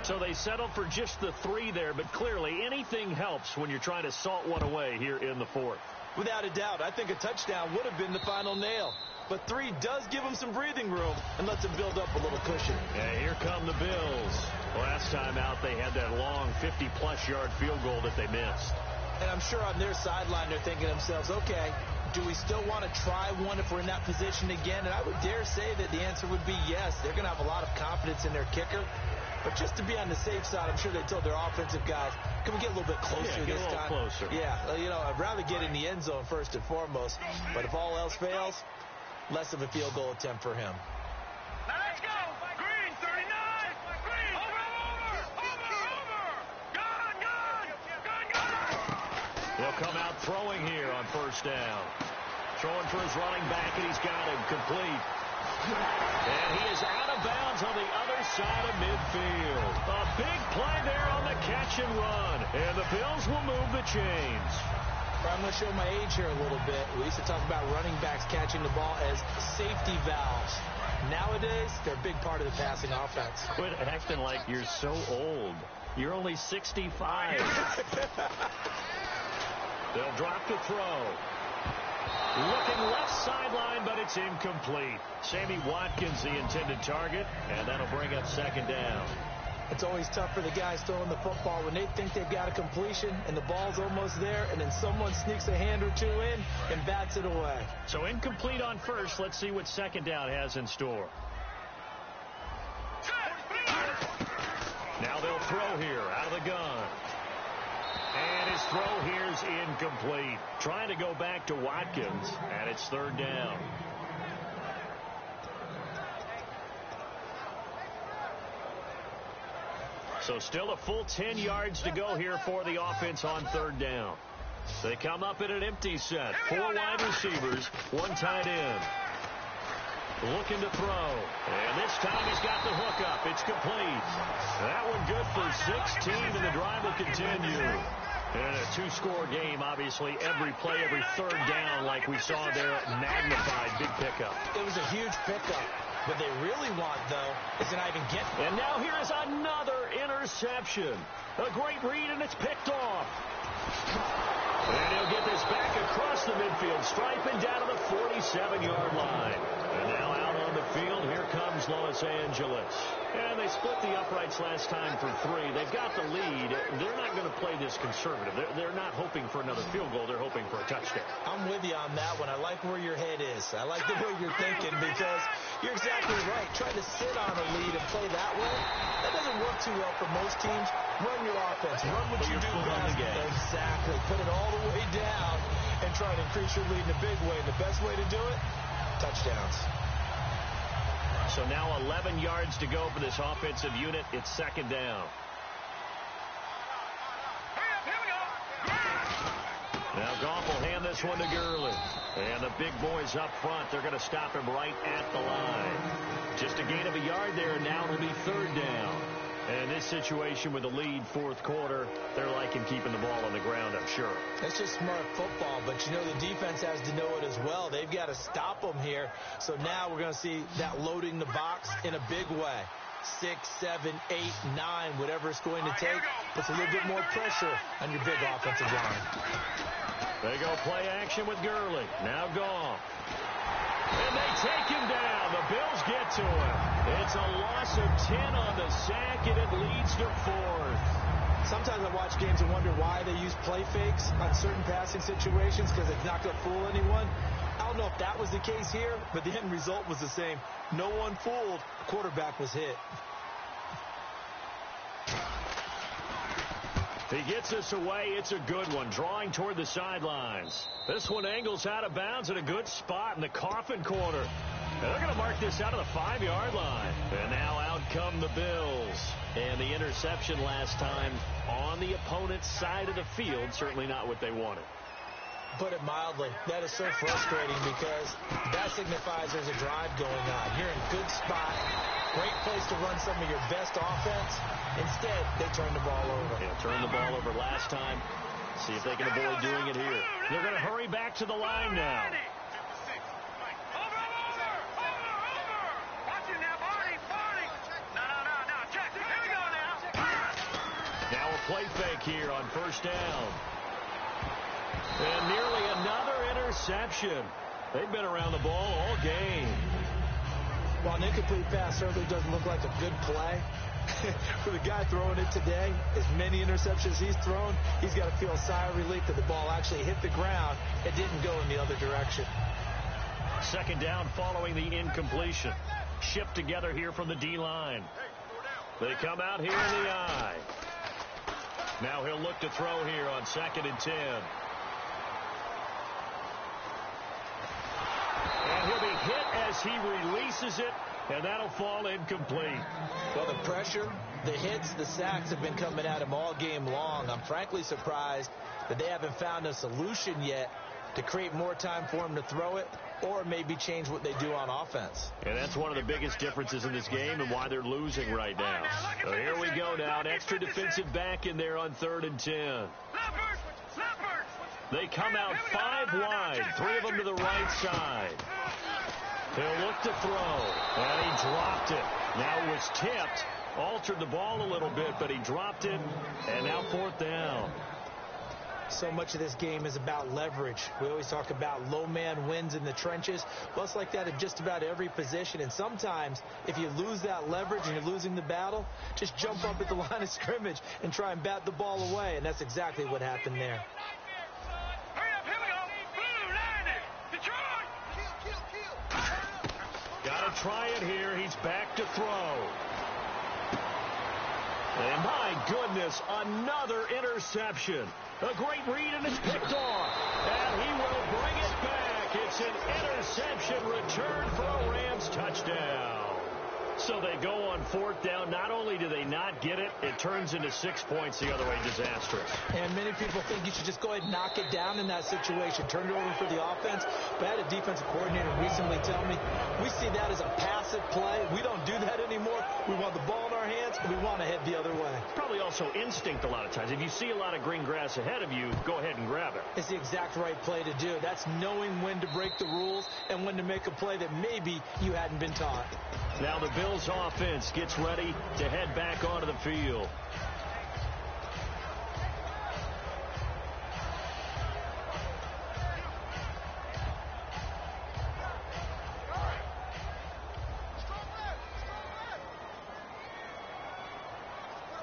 So they settle for just the 3 there, but clearly anything helps when you're trying to salt one away here in the 4th. Without a doubt, I think a touchdown would have been the final nail. But 3 does give them some breathing room and lets them build up a little cushion. And here come the Bills. Last time out, they had that long 50-plus yard field goal that they missed. And I'm sure on their sideline, they're thinking to themselves, okay, do we still want to try one if we're in that position again? And I would dare say that the answer would be yes. They're going to have a lot of confidence in their kicker. But just to be on the safe side, I'm sure they told their offensive guys, can we get a little bit closer this time? Get a little closer. Yeah, you know, I'd rather get in the end zone first and foremost. But if all else fails, less of a field goal attempt for him. Now let's go. Green, 39. Green. Over. Gun. He'll come out throwing here on first down. Throwing for his running back, and he's got him complete. And he is out of bounds on the other side of midfield. A big play there on the catch and run. And the Bills will move the chains. I'm going to show my age here a little bit. We used to talk about running backs catching the ball as safety valves. Nowadays, they're a big part of the passing offense. Quit acting like you're so old. You're only 65. They'll drop to throw. Looking left sideline, but it's incomplete. Sammy Watkins, the intended target, and that'll bring up second down. It's always tough for the guys throwing the football when they think they've got a completion and the ball's almost there, and then someone sneaks a hand or two in and bats it away. So incomplete on first. Let's see what second down has in store. Now they'll throw here out of the gun. And his throw here's incomplete. Trying to go back to Watkins, and it's third down. So still a full 10 yards to go here for the offense on third down. They come up in an empty set. 4 wide receivers, 1 tight end. Looking to throw. And this time he's got the hook up. It's complete. That one good for 16, and the drive will continue. In a 2-score game, obviously, every play, every third down, like we saw there, magnified. Big pickup. It was a huge pickup. What they really want, though, is to not even get... And now here is another interception. A great read, and it's picked off. And he'll get this back across the midfield stripe and down to the 47-yard line. And now out on the field, here comes Los Angeles. And they split the uprights last time for 3. They've got the lead. They're not going to play this conservative. They're not hoping for another field goal. They're hoping for a touchdown. I'm with you on that one. I like where your head is. I like the way you're thinking because you're exactly right. Trying to sit on a lead and play that way, that doesn't work too well for most teams. Run your offense. Run what you do best. Exactly. Put it all the way down and try to increase your lead in a big way. And the best way to do it, touchdowns. So now 11 yards to go for this offensive unit. It's second down. Now Goff will hand this one to Gurley. And the big boys up front, they're going to stop him right at the line. Just a gain of a yard there, and now it'll be third down. And in this situation with the lead, fourth quarter, they're liking keeping the ball on the ground, I'm sure. That's just smart football, but you know the defense has to know it as well. They've got to stop them here. So now we're going to see that loading the box in a big way. 6, 7, 8, 9, whatever it's going to take, puts a little bit more pressure on your big offensive line. They go play action with Gurley. Now Goff. And they take him down. The Bills get to him. It's a loss of 10 on the sack, and it leads to 4th. Sometimes I watch games and wonder why they use play fakes on certain passing situations because it's not going to fool anyone. I don't know if that was the case here, but the end result was the same. No one fooled. The quarterback was hit. He gets us away. It's a good one. Drawing toward the sidelines. This one angles out of bounds at a good spot in the coffin corner. And they're going to mark this out of the 5-yard line. And now out come the Bills. And the interception last time on the opponent's side of the field. Certainly not what they wanted. Put it mildly, that is so frustrating because that signifies there's a drive going on. You're in a good spot, great place to run some of your best offense. Instead, they turn the ball over. Yeah, turned the ball over last time. See if they can avoid doing it here. They're going to hurry back to the line now. Now a play fake here on first down. And nearly another interception. They've been around the ball all game. While an incomplete pass certainly doesn't look like a good play, for the guy throwing it today, as many interceptions he's thrown, he's got to feel a sigh of relief that the ball actually hit the ground and didn't go in the other direction. Second down following the incompletion. Shipped together here from the D-line. They come out here in the eye. Now he'll look to throw here on 2nd and 10. And he'll be hit as he releases it, and that'll fall incomplete. Well, the pressure, the hits, the sacks have been coming at him all game long. I'm frankly surprised that they haven't found a solution yet to create more time for him to throw it or maybe change what they do on offense. And that's one of the biggest differences in this game and why they're losing right now. So here we go now. An extra defensive back in there on 3rd and 10. They come out 5 wide, 3 of them to the right side. He'll look to throw, and he dropped it. Now it was tipped, altered the ball a little bit, but he dropped it, and now 4th down. So much of this game is about leverage. We always talk about low man wins in the trenches. Well, it's like that in just about every position. And sometimes, if you lose that leverage and you're losing the battle, just jump up at the line of scrimmage and try and bat the ball away. And that's exactly what happened there. Gotta try it here. He's back to throw. And my goodness, another interception. A great read, and it's picked off. And he will bring it back. It's an interception return for a Rams touchdown. So they go on 4th down. Not only do they not get it, it turns into 6 points the other way. Disastrous. And many people think you should just go ahead and knock it down in that situation. Turn it over for the offense. But I had a defensive coordinator recently tell me, we see that as a passive play. We don't do that anymore. We want the ball in our hands, and we want to head the other way. Probably also instinct a lot of times. If you see a lot of green grass ahead of you, go ahead and grab it. It's the exact right play to do. That's knowing when to break the rules and when to make a play that maybe you hadn't been taught. Now the Bills offense gets ready to head back onto the field.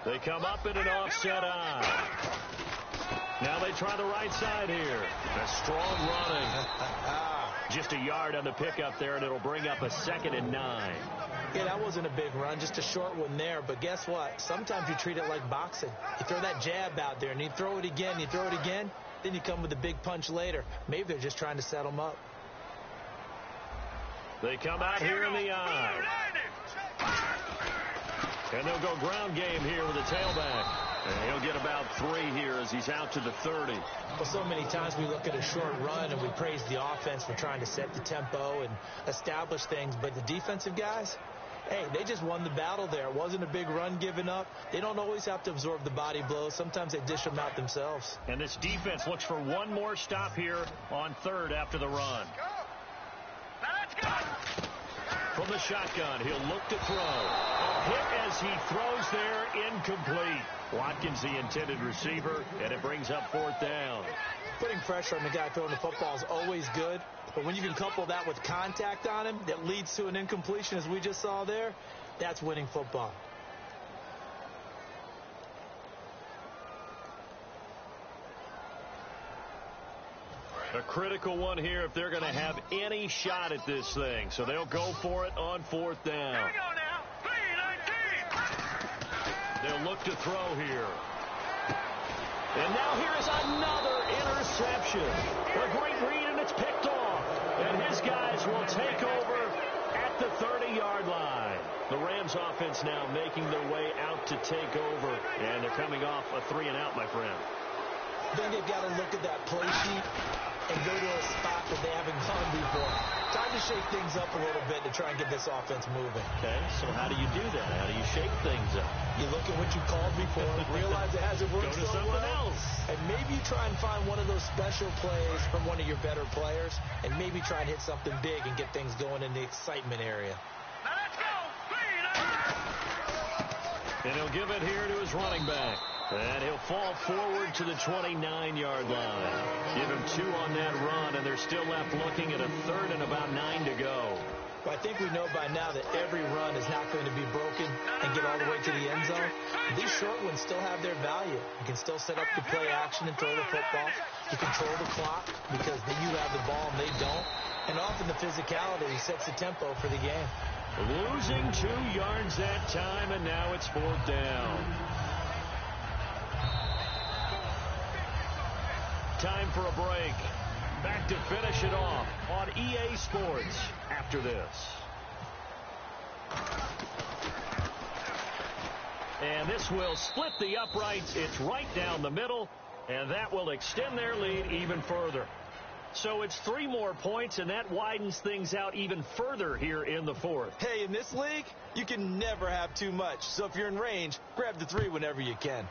They come up in an offset eye. Now they try the right side here. A strong running. Just a yard on the pickup there, and it'll bring up a 2nd and 9. Yeah, that wasn't a big run, just a short one there. But guess what? Sometimes you treat it like boxing. You throw that jab out there, and you throw it again, then you come with a big punch later. Maybe they're just trying to set them up. They come out here in the eye. And they'll go ground game here with a tailback. And he'll get about 3 here as he's out to the 30. Well, so many times we look at a short run and we praise the offense for trying to set the tempo and establish things. But the defensive guys, hey, they just won the battle there. It wasn't a big run given up. They don't always have to absorb the body blows. Sometimes they dish them out themselves. And this defense looks for one more stop here on 3rd after the run. Let's go. From the shotgun, he'll look to throw. A hit as he throws there, incomplete. Watkins, the intended receiver, and it brings up 4th down. Putting pressure on the guy throwing the football is always good, but when you can couple that with contact on him that leads to an incompletion, as we just saw there, that's winning football. A critical one here if they're going to have any shot at this thing. So they'll go for it on 4th down. Here we go now. 3-19. They'll look to throw here. And now here is another interception. A great read, and it's picked off. And his guys will take over at the 30-yard line. The Rams offense now making their way out to take over. And they're coming off a 3-and-out, my friend. Then they've got to look at that play sheet and go to a spot that they haven't gone before. Time to shake things up a little bit to try and get this offense moving. Okay, so how do you do that? How do you shake things up? You look at what you called before, realize it hasn't worked Go to so something well, else. and maybe you try and find one of those special plays from one of your better players, and maybe try and hit something big and get things going in the excitement area. Now let's go. 3-19. And he'll give it here to his running back. And he'll fall forward to the 29-yard line. Give him 2 on that run, and they're still left looking at a 3rd and about 9 to go. Well, I think we know by now that every run is not going to be broken and get all the way to the end zone. These short ones still have their value. You can still set up the play action and throw the football. You control the clock because then you have the ball and they don't. And often the physicality sets the tempo for the game. Losing 2 yards that time, and now it's 4th down. Time for a break. Back to finish it off on EA Sports after this. And this will split the uprights. It's right down the middle, and that will extend their lead even further. So it's 3 more points, and that widens things out even further here in the 4th. Hey, in this league, you can never have too much. So if you're in range, grab the 3 whenever you can.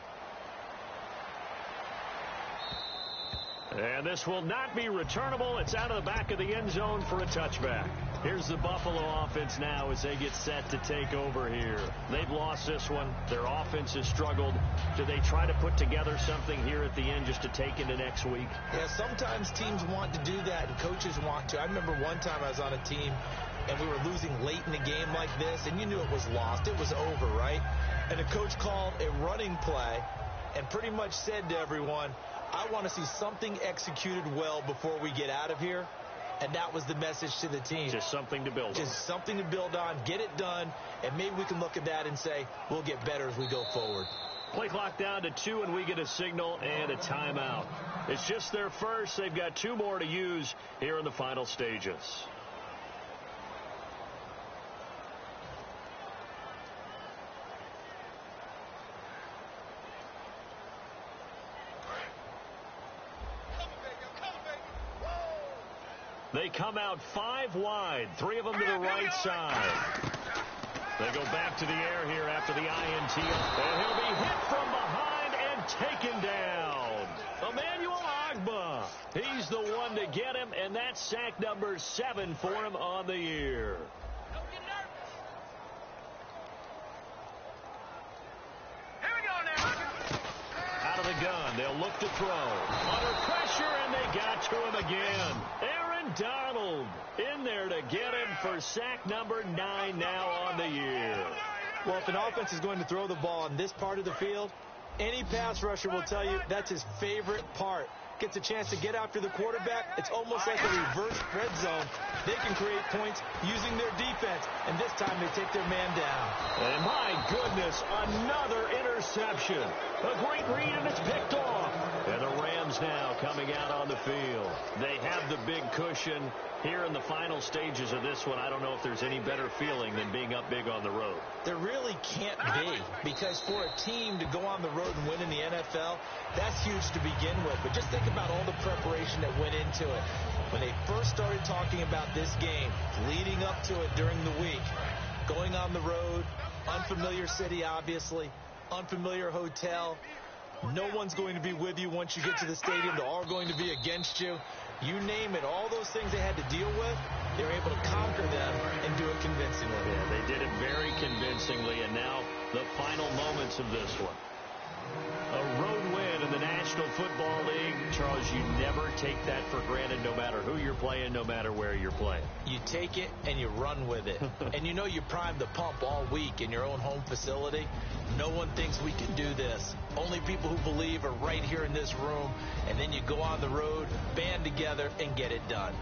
And this will not be returnable. It's out of the back of the end zone for a touchback. Here's the Buffalo offense now as they get set to take over here. They've lost this one. Their offense has struggled. Do they try to put together something here at the end just to take into next week? Yeah, sometimes teams want to do that and coaches want to. I remember one time I was on a team and we were losing late in the game like this, and you knew it was lost. It was over, right? And the coach called a running play and pretty much said to everyone, I want to see something executed well before we get out of here. And that was the message to the team. Just something to build on. Just something to build on, get it done, and maybe we can look at that and say, we'll get better as we go forward. Play clock down to 2, and we get a signal and a timeout. It's just their first. They've got 2 more to use here in the final stages. They come out 5 wide, 3 of them to the right side. They go back to the air here after the INT. And he'll be hit from behind and taken down. Emmanuel Agba. He's the one to get him, and that's sack number 7 for him on the year. Here we go now. Out of the gun, they'll look to throw. Under pressure, and they got to him again. Aaron Donald in there to get him for sack number 9 now on the year. Well, if an offense is going to throw the ball on this part of the field, any pass rusher will tell you that's his favorite part. Gets a chance to get after the quarterback. It's almost like a reverse red zone. They can create points using their defense, and this time they take their man down. And my goodness, another interception. A great read, and it's picked off. And the Rams now coming out on the field. They have the big cushion here in the final stages of this one. I don't know if there's any better feeling than being up big on the road. There really can't be, because for a team to go on the road and win in the NFL, that's huge to begin with. But just think about all the preparation that went into it. When they first started talking about this game, leading up to it during the week, going on the road, unfamiliar city, obviously, unfamiliar hotel. No one's going to be with you once you get to the stadium. They're all going to be against you. You name it, all those things they had to deal with, they were able to conquer them and do it convincingly. Yeah, they did it very convincingly, and now the final moments of this one. A road win in the National Football League. Charles, you never take that for granted no matter who you're playing, no matter where you're playing. You take it and you run with it. And you know you primed the pump all week in your own home facility. No one thinks we can do this. Only people who believe are right here in this room. And then you go on the road, band together, and get it done.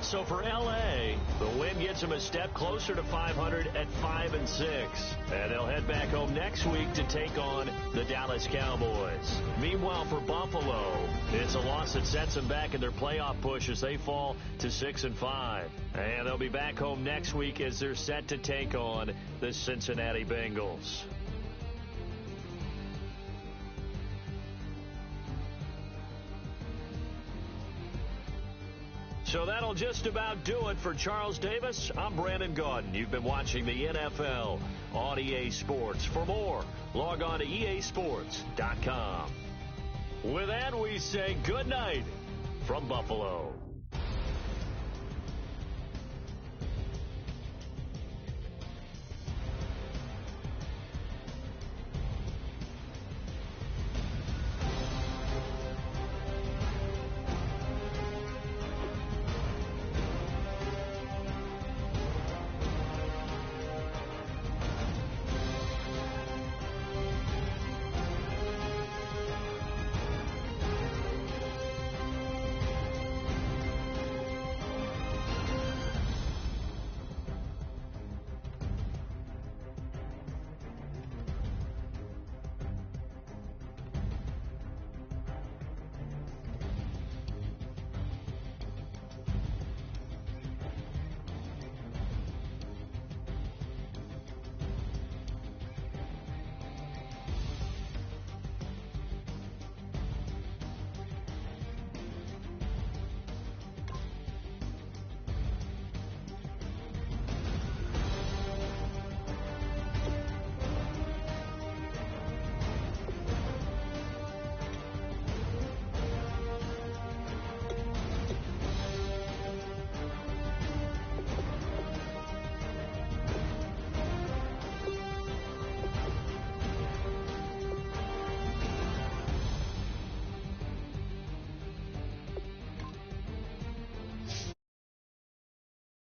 So for L.A., the win gets them a step closer to 500 at 5-6. And they'll head back home next week to take on the Dallas Cowboys. Meanwhile, for Buffalo, it's a loss that sets them back in their playoff push as they fall to 6-5. And they'll be back home next week as they're set to take on the Cincinnati Bengals. So that'll just about do it for Charles Davis. I'm Brandon Gaudin. You've been watching the NFL on EA Sports. For more, log on to easports.com. With that, we say good night from Buffalo.